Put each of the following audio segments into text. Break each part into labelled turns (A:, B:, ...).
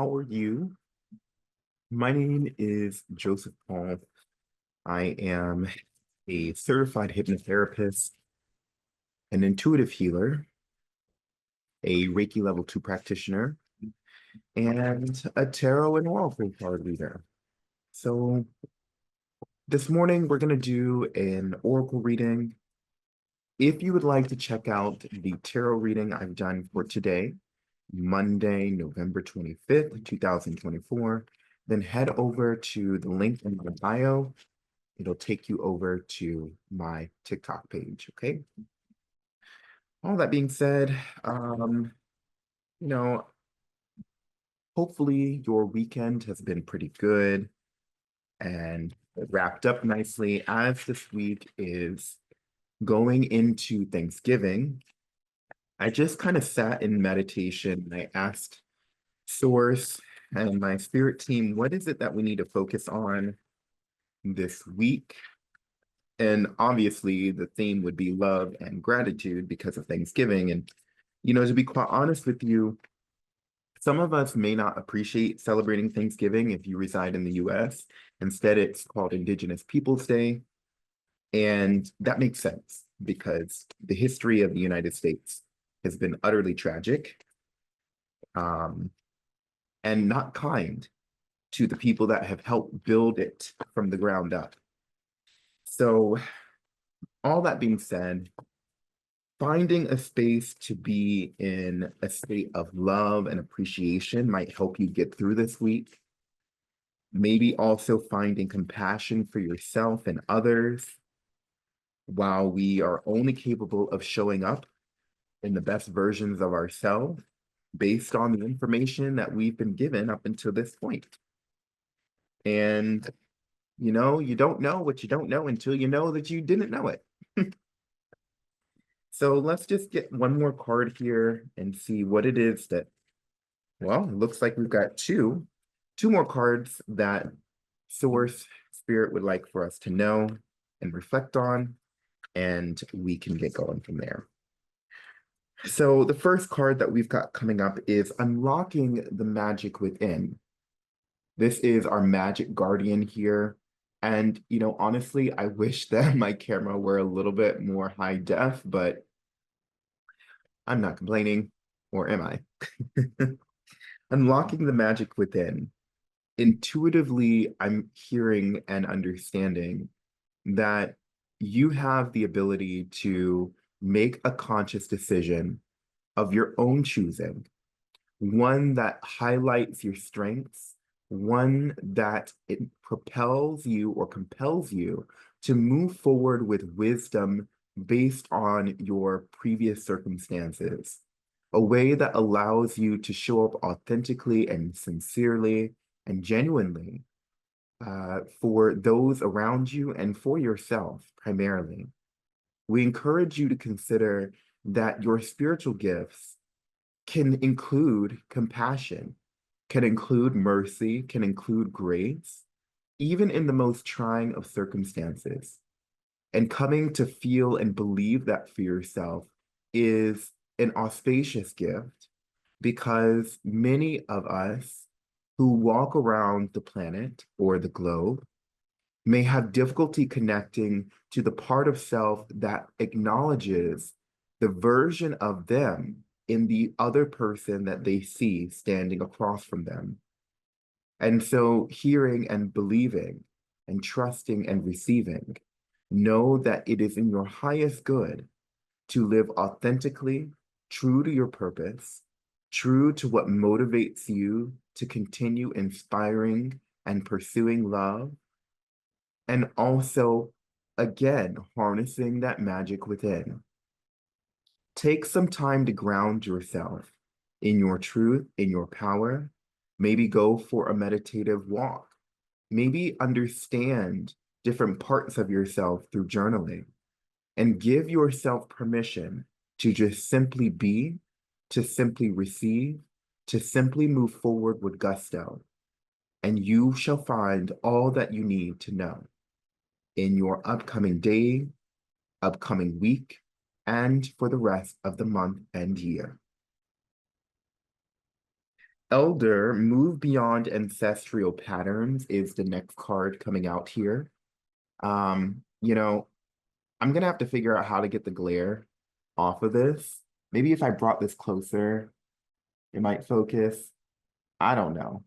A: How are you? My name is Joseph Paul. I am a certified hypnotherapist, an intuitive healer, a Reiki level 2 practitioner, and a tarot and oracle card reader. So this morning we're going to do an oracle reading. If you would like to check out the tarot reading I've done for today, Monday, November 25th, 2024, then head over to the link in my bio. It'll take you over to my TikTok page, okay? All that being said, you know, hopefully your weekend has been pretty good and wrapped up nicely as this week is going into Thanksgiving. I just kind of sat in meditation and I asked Source and my spirit team, what is it that we need to focus on this week? And obviously, the theme would be love and gratitude because of Thanksgiving. And, to be quite honest with you, some of us may not appreciate celebrating Thanksgiving if you reside in the US. Instead, it's called Indigenous Peoples Day. And that makes sense because the history of the United States has been utterly tragic, and not kind to the people that have helped build it from the ground up. So, all that being said, finding a space to be in a state of love and appreciation might help you get through this week. Maybe also finding compassion for yourself and others. While we are only capable of showing up in the best versions of ourselves based on the information that we've been given up until this point. And, you don't know what you don't know until you know that you didn't know it. So let's just get one more card here and see what it is that, well, it looks like we've got two more cards that Source Spirit would like for us to know and reflect on, and we can get going from there. So the first card that we've got coming up is Unlocking the Magic Within. This is our magic guardian here. And, honestly, I wish that my camera were a little bit more high def, but I'm not complaining, or am I? Unlocking the magic within. Intuitively, I'm hearing and understanding that you have the ability to make a conscious decision of your own choosing, one that highlights your strengths, one that it propels you or compels you to move forward with wisdom based on your previous circumstances, a way that allows you to show up authentically and sincerely and genuinely for those around you and for yourself primarily. We encourage you to consider that your spiritual gifts can include compassion, can include mercy, can include grace, even in the most trying of circumstances. And coming to feel and believe that for yourself is an auspicious gift because many of us who walk around the planet or the globe may have difficulty connecting to the part of self that acknowledges the version of them in the other person that they see standing across from them. And so hearing and believing and trusting and receiving, know that it is in your highest good to live authentically, true to your purpose, true to what motivates you to continue inspiring and pursuing love, and also, again, harnessing that magic within. Take some time to ground yourself in your truth, in your power. Maybe go for a meditative walk. Maybe understand different parts of yourself through journaling and give yourself permission to just simply be, to simply receive, to simply move forward with gusto. And you shall find all that you need to know in your upcoming day, upcoming week, and for the rest of the month and year. Elder, move beyond ancestral patterns is the next card coming out here. You know, I'm gonna have to figure out how to get the glare off of this. Maybe if I brought this closer, it might focus. I don't know.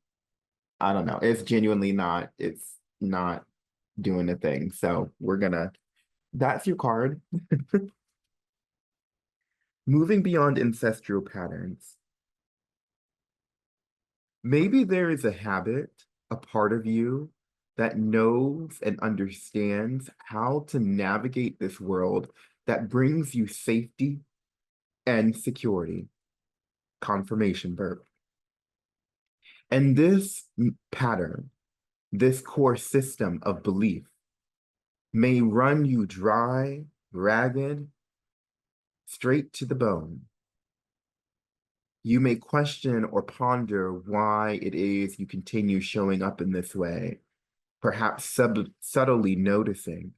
A: I don't know. It's not doing a thing. So that's your card. Moving beyond ancestral patterns. Maybe there is a habit, a part of you that knows and understands how to navigate this world that brings you safety and security. Confirmation verb. And this pattern, this core system of belief may run you dry, ragged, straight to the bone. You may question or ponder why it is you continue showing up in this way, perhaps subtly noticing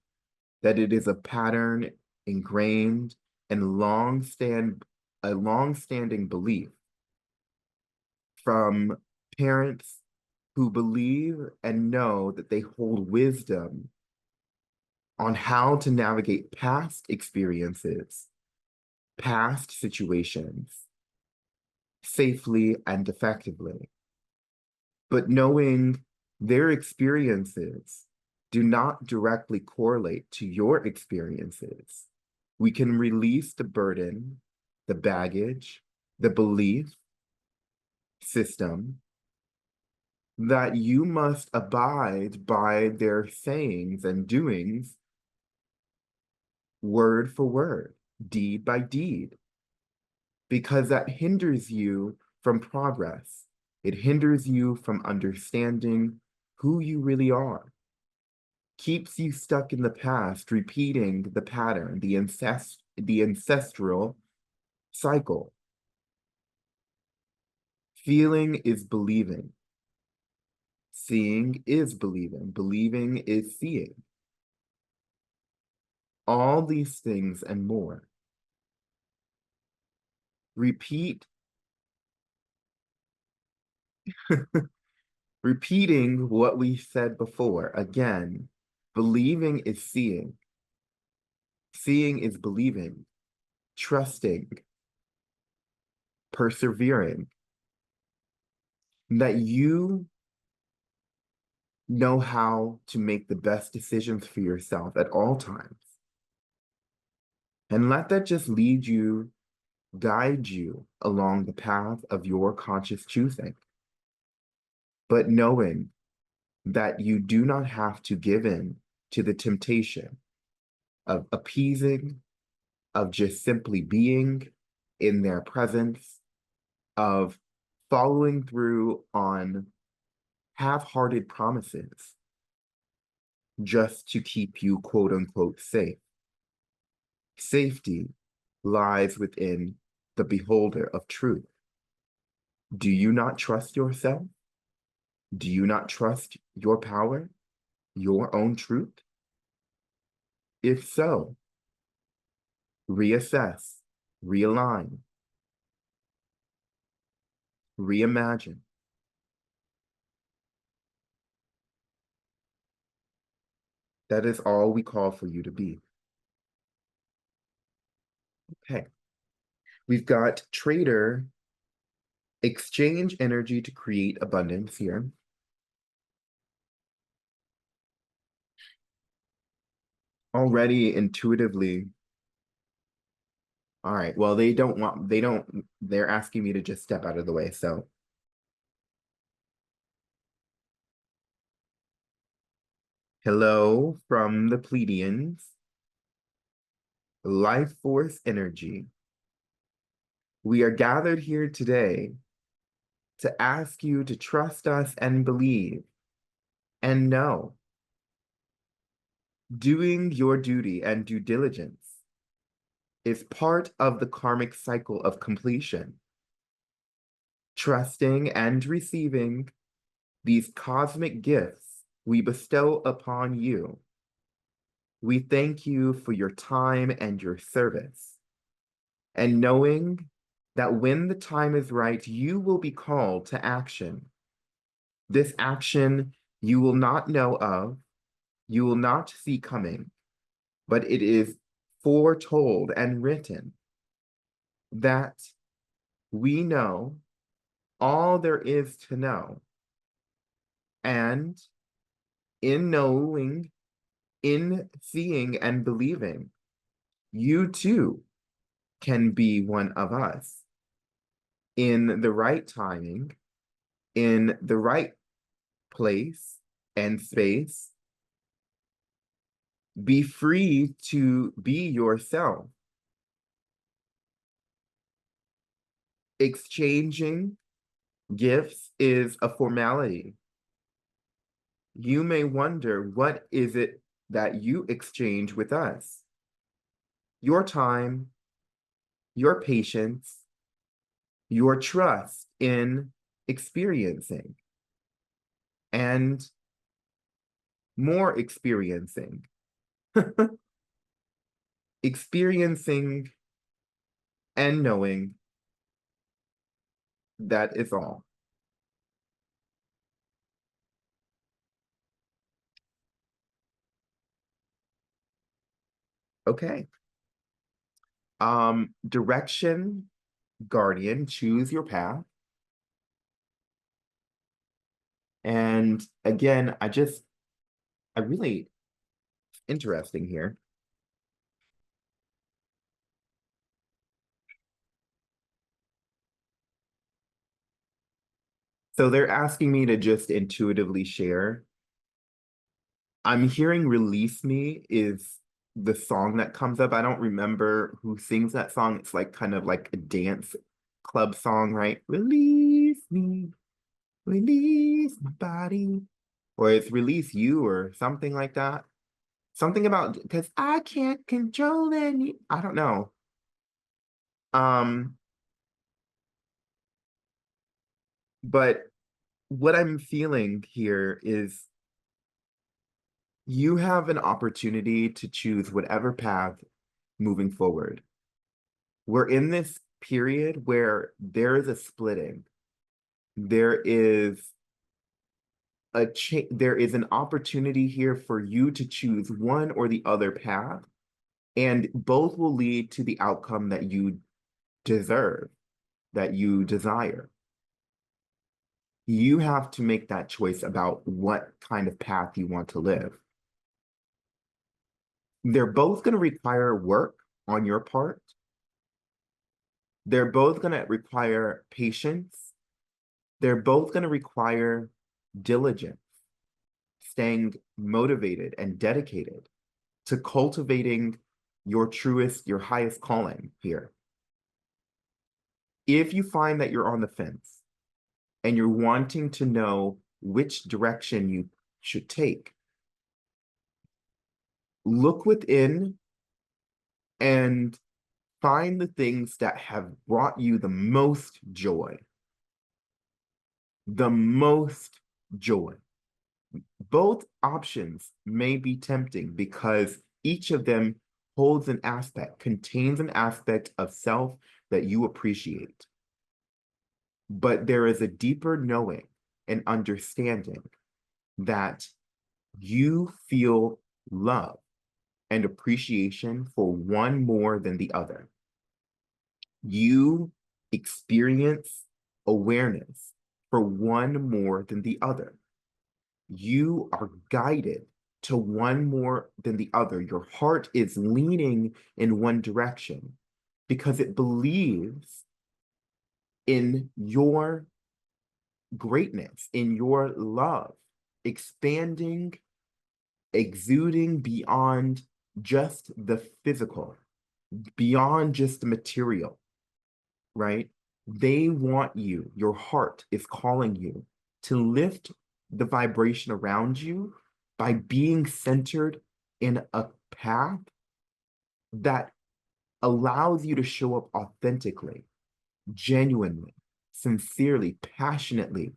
A: that it is a pattern ingrained and a long-standing belief from parents who believe and know that they hold wisdom on how to navigate past experiences, past situations, safely and effectively. But knowing their experiences do not directly correlate to your experiences, we can release the burden, the baggage, the belief system that you must abide by their sayings and doings word for word, deed by deed, because that hinders you from progress. It hinders you from understanding who you really are, keeps you stuck in the past, repeating the pattern, the ancestral cycle. Feeling is believing. Seeing is believing. Believing is seeing. All these things and more. Repeat, repeating what we said before. Again, believing is seeing. Seeing is believing, trusting, persevering, that you know how to make the best decisions for yourself at all times. And let that just lead you, guide you along the path of your conscious choosing. But knowing that you do not have to give in to the temptation of appeasing, of just simply being in their presence, of following through on half-hearted promises just to keep you quote unquote safe. Safety lies within the beholder of truth. Do you not trust yourself? Do you not trust your power, your own truth? If so, reassess, realign, reimagine. That is all we call for you to be. Okay. We've got trader, exchange energy to create abundance here. Already intuitively. All right, well, they're asking me to just step out of the way, so. Hello from the Pleiadians. Life force energy. We are gathered here today to ask you to trust us and believe and know. Doing your duty and due diligence is part of the karmic cycle of completion. Trusting and receiving these cosmic gifts we bestow upon you. We thank you for your time and your service, and knowing that when the time is right, you will be called to action. This action you will not know of, you will not see coming, but it is foretold and written that we know all there is to know. And in knowing, in seeing and believing, you too can be one of us in the right timing, in the right place and space. Be free to be yourself. Exchanging gifts is a formality. You may wonder, what is it that you exchange with us? Your time, your patience, your trust in experiencing, and more experiencing. Experiencing and knowing, that is all. Okay. Direction, guardian, choose your path. And again, I really interesting here. So they're asking me to just intuitively share. I'm hearing Release Me is the song that comes up. I don't remember who sings that song. It's like kind of like a dance club song, right? Release me, release my body. Or it's Release You or something like that. Something about, because I can't control any, I don't know. Um, but what I'm feeling here is you have an opportunity to choose whatever path moving forward. We're in this period where there is a splitting. There is there is an opportunity here for you to choose one or the other path, and both will lead to the outcome that you deserve, that you desire. You have to make that choice about what kind of path you want to live. They're both going to require work on your part. They're both going to require patience. They're both going to require diligence, staying motivated and dedicated to cultivating your truest, your highest calling here. If you find that you're on the fence and you're wanting to know which direction you should take, look within and find the things that have brought you the most joy. The most joy. Both options may be tempting because each of them holds an aspect, contains an aspect of self that you appreciate. But there is a deeper knowing and understanding that you feel love and appreciation for one more than the other. You experience awareness for one more than the other. You are guided to one more than the other. Your heart is leaning in one direction because it believes in your greatness, in your love, expanding, exuding beyond just the physical, beyond just the material, right? They want you, your heart is calling you to lift the vibration around you by being centered in a path that allows you to show up authentically, genuinely, sincerely, passionately,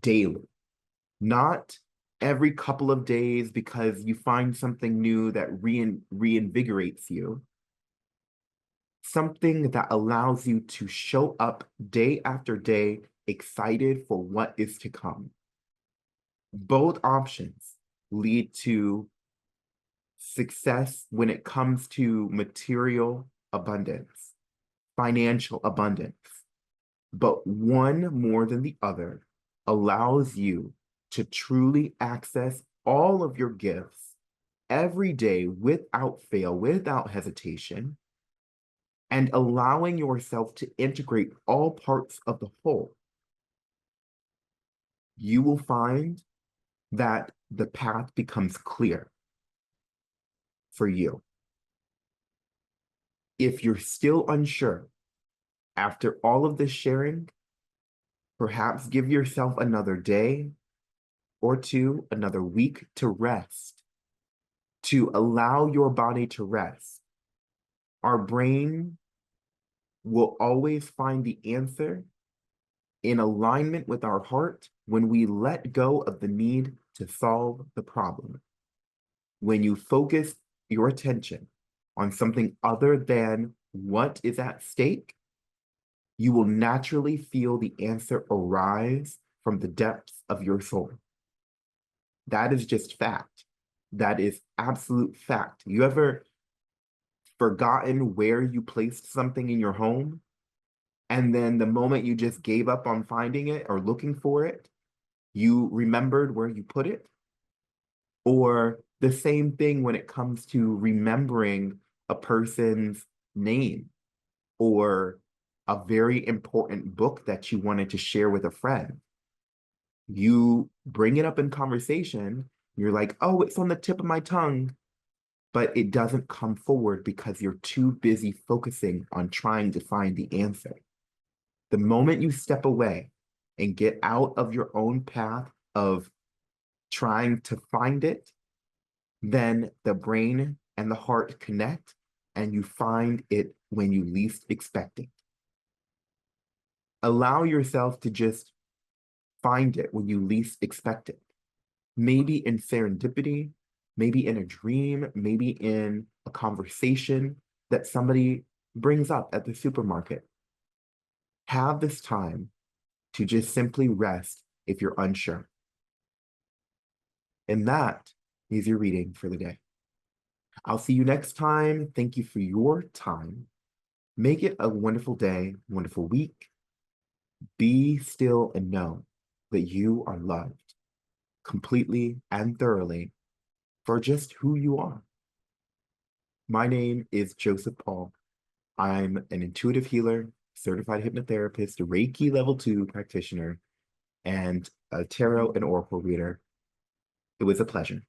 A: daily, not every couple of days because you find something new that reinvigorates you, something that allows you to show up day after day, excited for what is to come. Both options lead to success when it comes to material abundance, financial abundance. But one more than the other allows you to truly access all of your gifts every day without fail, without hesitation, and allowing yourself to integrate all parts of the whole. You will find that the path becomes clear for you. If you're still unsure after all of this sharing, perhaps give yourself another day or two, another week to rest, to allow your body to rest. Our brain will always find the answer in alignment with our heart when we let go of the need to solve the problem. When you focus your attention on something other than what is at stake, you will naturally feel the answer arise from the depths of your soul. That is just fact. That is absolute fact. You ever forgotten where you placed something in your home, and then the moment you just gave up on finding it or looking for it, you remembered where you put it? Or the same thing when it comes to remembering a person's name or a very important book that you wanted to share with a friend. You bring it up in conversation, you're like, oh, it's on the tip of my tongue, but it doesn't come forward because you're too busy focusing on trying to find the answer. The moment you step away and get out of your own path of trying to find it, then the brain and the heart connect and you find it when you least expect it. Allow yourself to just find it when you least expect it. Maybe in serendipity, maybe in a dream, maybe in a conversation that somebody brings up at the supermarket. Have this time to just simply rest if you're unsure. And that is your reading for the day. I'll see you next time. Thank you for your time. Make it a wonderful day, wonderful week. Be still and know that you are loved completely and thoroughly for just who you are. My name is Joseph Paul. I'm an intuitive healer, certified hypnotherapist, Reiki level 2 practitioner, and a tarot and oracle reader. It was a pleasure.